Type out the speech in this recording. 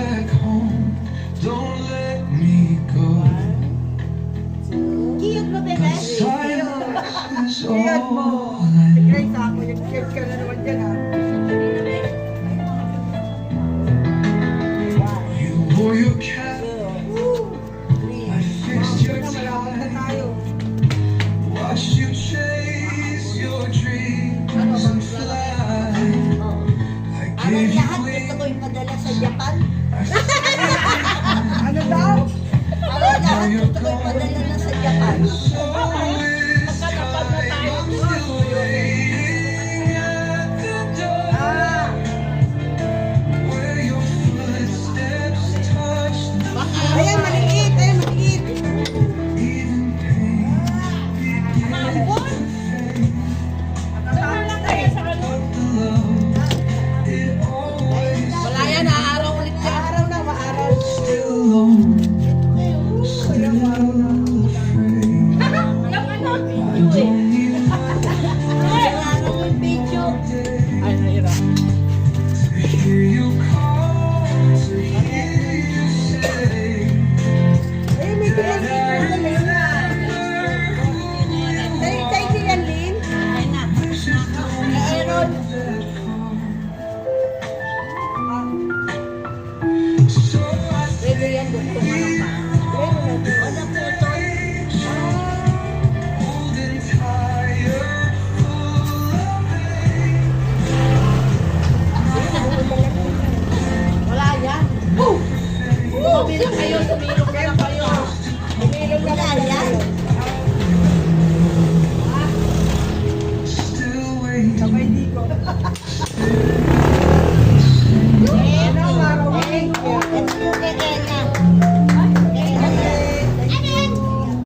back home. Don't let me go. Cute mo, bebe? Silence is Iyan mo. all I know. Grace ako, yung cute ka na naman dyan ha. You wore your cap, I fixed your Malawak na tie, tayo. watched you chase your dreams and fly. I Parang gave lahat you gusto ko wings. yung padala sa Japan. Ano daw? Parang lahat gusto ko yung padala